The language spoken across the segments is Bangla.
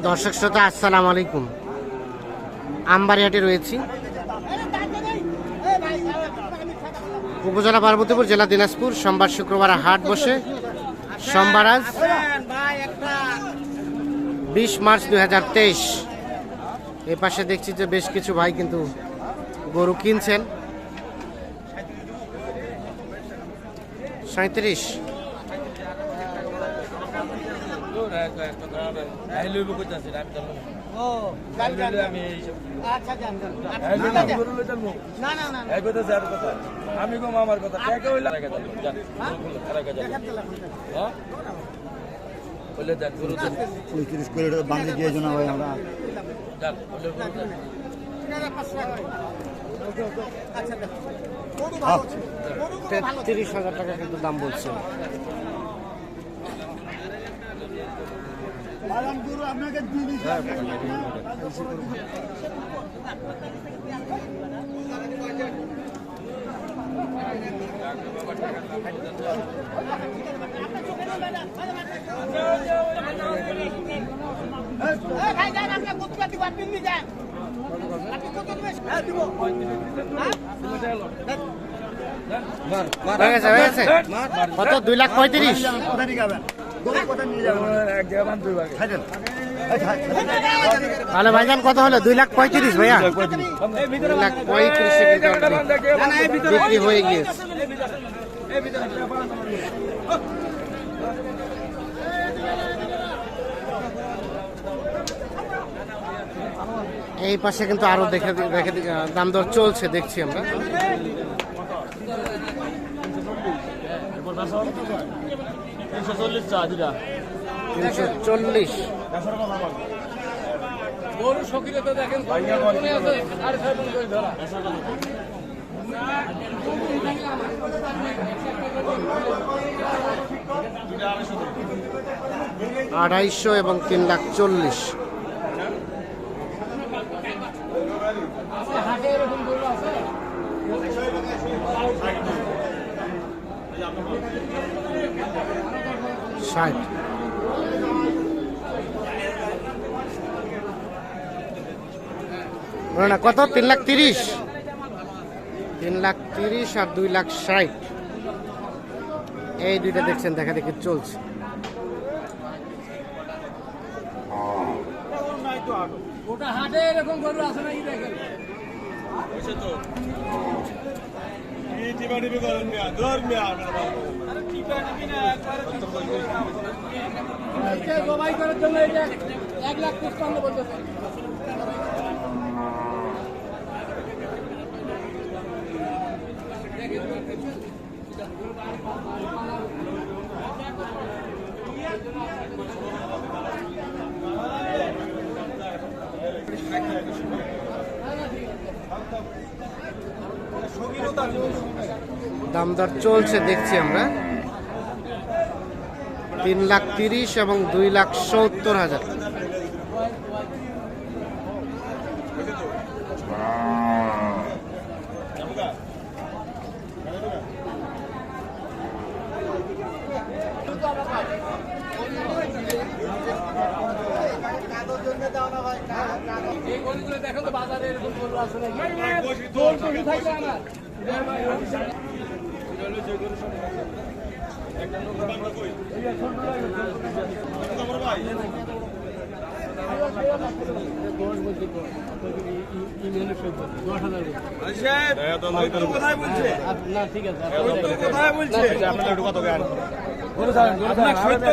দর্শক শ্রোতা আসসালামু আলাইকুম। আমবাড়িহাটে রয়েছি, উপজেলা পার্বতীপুর, জেলা দিনাজপুর। সোমবার শুক্রবার হাট বসে। সোমবার আজ 20 মার্চ 2023। এ পাশে দেখছি যে বেশ কিছু ভাই কিন্তু গরু কিনছেন। 37 33,000 টাকা কিন্তু দাম বলছে। কত? 2,35,000। তাহলে ভাইজান কত হলো? 2,35,000 ভাইয়া। 2,35,000 বিক্রি হয়ে গিয়েছে। এই পাশে কিন্তু আরো দেখে দাম দর চলছে, দেখছি আমরা। $340। $2,250 এবং 3,40,000। না কত? 3,30,000। 3,30,000 আর 2,60,000। এই দুইটা দেখছেন দেখা দেখি চলছে। দামদার চলছে দেখছি আমরা। 3,30,000 এবং 2,70,000। দেখো তো বাজারে এরকম গরু আছে নাকি?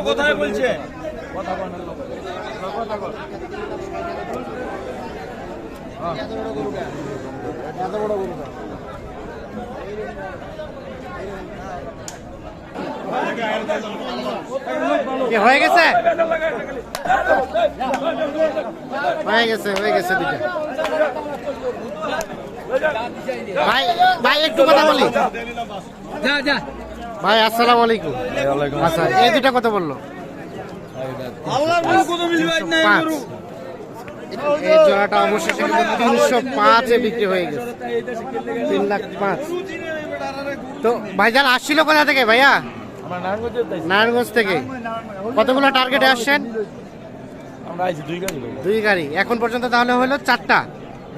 কোথায় বলছে? এত বড় গরু হয়ে গেছে, হয়ে গেছে, হয়ে গেছে দুইটা। ভাই ভাই একটু কথা বলি। ভাই আসসালামু আলাইকুম। আচ্ছা এই দুইটা কত বললো? 5। এই জোড়াটা অবশেষে কিন্তু 305-এ বিক্রি হয়ে গেছে। 3,05,000। তো ভাইজান আসছিল কোথা থেকে ভাইয়া? নারায়ণগঞ্জ থেকে। কতগুলো টার্গেটে আসছেন? আমরা আইছি 2 গাড়ি ভাই। 2 গাড়ি এখন পর্যন্ত তাহলে হলো 4টা।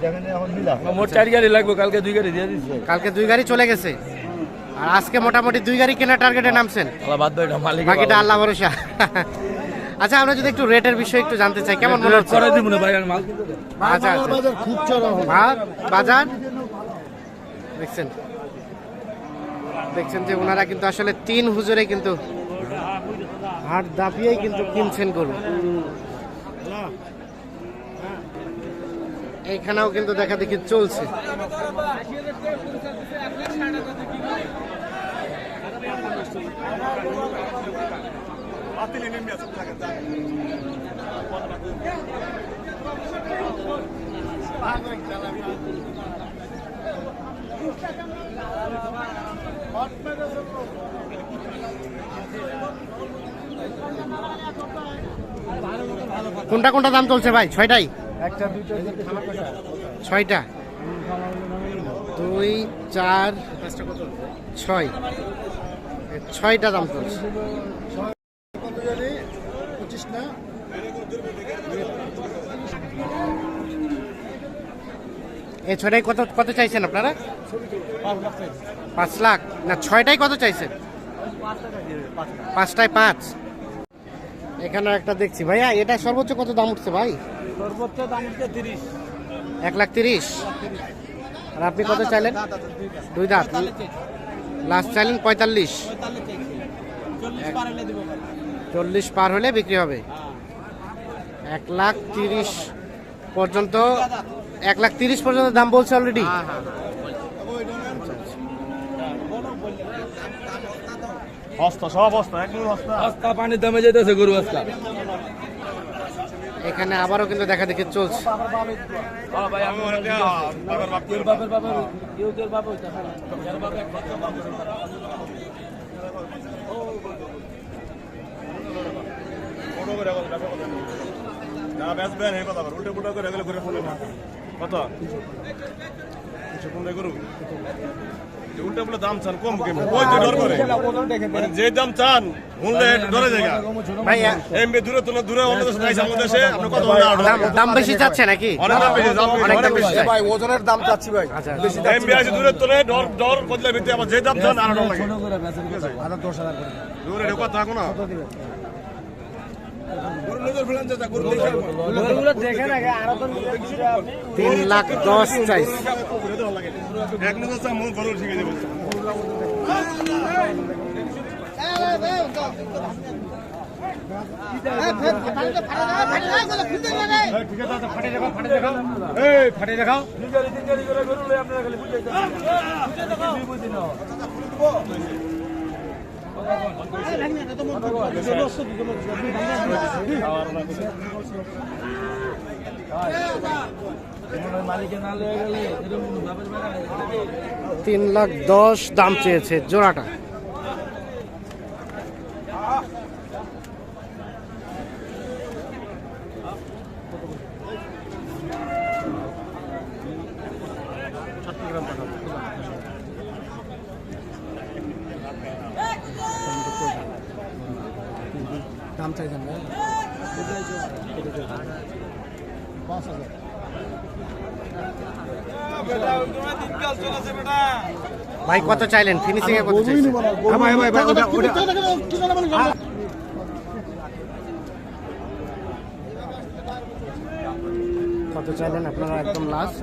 দেখেন এখন মিলা মোট 4 গাড়ি লাগবে, কালকে 2 গাড়ি দিয়ে দিচ্ছি। কালকে 2 গাড়ি চলে গেছে, আর আজকে মোটামুটি 2 গাড়ি কেনার টার্গেটে নামছেন, আল্লাহ বাদ দাও, এটা মালিক বাকিটা আল্লাহ ভরসা। আচ্ছা, আমরা যদি একটু রেটের বিষয়ে একটু জানতে চাই, কেমন মনে হচ্ছে? করে দিব না ভাই, আমি মাল কিনতে দেব। আচ্ছা আচ্ছা, বাজার খুব চড়া হবে। আর বাজার দেখছেন দেখছেন যে ওনারা কিন্তু আসলে 3 হুজুরে কিন্তু হাট দাপিয়েই কিন্তু কিনছেন গরু। এইখানেও কিন্তু দেখা দেখি চলছে। কোনটা কোনটা দাম চলছে ভাই? 6টাই? একটা দুইটা 6টা, 2 4 6, 6টা দাম চলছে। 25 না এই 6টাই কত কত চাইছেন আপনারা? 5 লাখ না, 6টাই কত চাইছেন? 5টায় 5। এখানে একটা দেখছি ভাইয়া, এটা সর্বোচ্চ কত দাম উঠছে ভাই? সর্বোচ্চ দাম হচ্ছে 30। 1,30,000। আর আপনি কত চাইলেন? 2 দাঁত, লাস্ট চাইলেন 45। 40 পার হলে বিক্রি হবে। 1,30,000 পর্যন্ত, 1,30,000 পর্যন্ত দাম বলছে অলরেডি। হস্তা সব হস্তা একদম হস্তা। আস্তা পানির দামে যেতেছে গরু আজকা। এখানে আবারও কিন্তু দেখা দেখি চলছে। হ্যাঁ ভাই, আমি বাপের বাপের কেউ কেউ বাপ হইতা না, যার বাপ একটা বাপ হইতা না। বড় করে কথা ব্যবসা কথা না বেচবেন এই কথা উল্টো পুল্টো করে গেলে ঘুরে ফেলে কত কিছু কোন করু উল্টো পুল্টো দাম চান কম কেমন ওই যে ডর করে মানে যে দাম চান মূল্যে ডরে জায়গা ভাই এমবি দূরে তো দূরে অন্য দেশে নাই সামনে দেশে আপনি কত দাম বেশি যাচ্ছে নাকি? অনেক দাম বেশি অনেক দাম বেশি যায়। ভাই ওজনের দাম চাচ্ছি ভাই আচ্ছা, বেশি এমবি আছে দূরে তো ডর ডর বদলে ভিতরে আবার যে দাম চান আর ডর লাগে ছোট করে বেচেন কত? আদা 10,000 করে দূরে ঢোকা থাকো না গরু নজর ফেলান যা গরু দেখে গরুগুলো দেখেন আগে, আরো তো 3,10,000 চাইছে। এক নজর চা মন গরু শিখে যাবে ফাটে দেখাও। 2 গাড়ি 3 গাড়ি করে গরু লই আপনারা খালি বুঝাইতে বুঝি না। মালিকে না লয়ে গেলে এরকম বাপের বেড়া 3,10,000 দাম চেয়েছে জোড়াটা। দাম চাইছেন না 5,000 ভাই কত চাইলেন? ফিনিশিং এ কত চাইছেন? কত চাইলেন আপনারা একদম লাস্ট?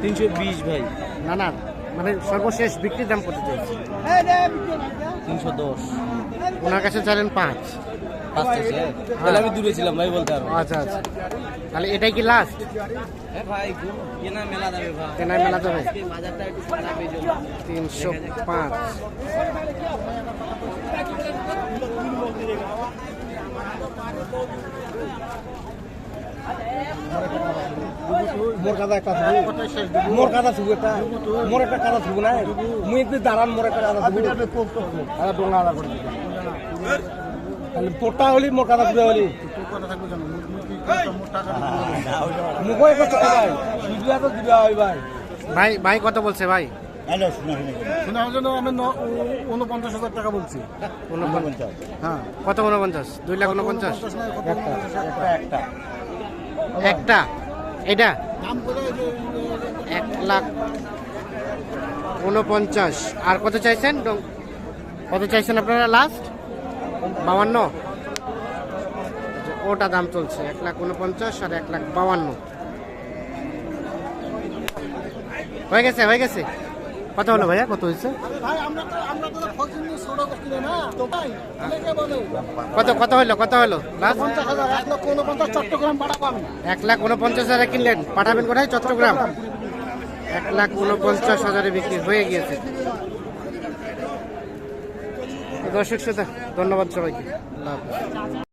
320 ভাই, না না, মানে সর্বশেষ বিক্রির দাম কত চাইছেন? 310। ওনার কাছে চাইলেন 5। 5 চাইছে, তাহলে আমি দূরে ছিলাম ভাই, বলতে পারবো। আচ্ছা আচ্ছা, তাহলে এটাই কি লাস্ট? ভাই কেনা মেলা যাবে ভাই, কেনায় মেলা যাবে? বাজারটা একটু খারাপ এই জন্য। 305। মোর কাদা একটা মোর কাদা থুব একটা মোর একটা কাদা থুব না মুই একটু দাঁড়ান মোর একটা কাদা থুব আরে ডোঙ্গা আদা করে দিবি খালি পোটা হলি মোর কাদা পুরা হলি কথা থাকবে জানো মুখ একটা টাকা ভাই দিবা তো দিবা ভাই ভাই ভাই কত বলছে ভাই? শোনার জন্য আমি 49,000 টাকা বলছি। 49। হ্যাঁ, কত 49? 2,49,000 একটা একটা। এটা দাম করে 1,49,000। আর কত চাইছেন? কত চাইছেন আপনারা লাস্ট? 52। ওটা দাম চলছে 1,49,000 আর 1,52,000। হয়ে গেছে, হয়ে গেছে। কত হলো ভাইয়া, কত হয়েছে? ভাই আমরা তো ফকির ছোট কিনে না তো ভাই কে বলে কত কত হলো, কত হলো লাস্ট? 50,000 1,49,000 চট্টগ্রাম ভাড়া পাবেন। 1,49,000 কিনলেন, পাঠাবেন কোথায়? চট্টগ্রাম। 1,49,000 বিক্রি হয়ে গিয়েছে। দর্শক শ্রোতা, ধন্যবাদ সবাইকে। আল্লাহ হাফেজ।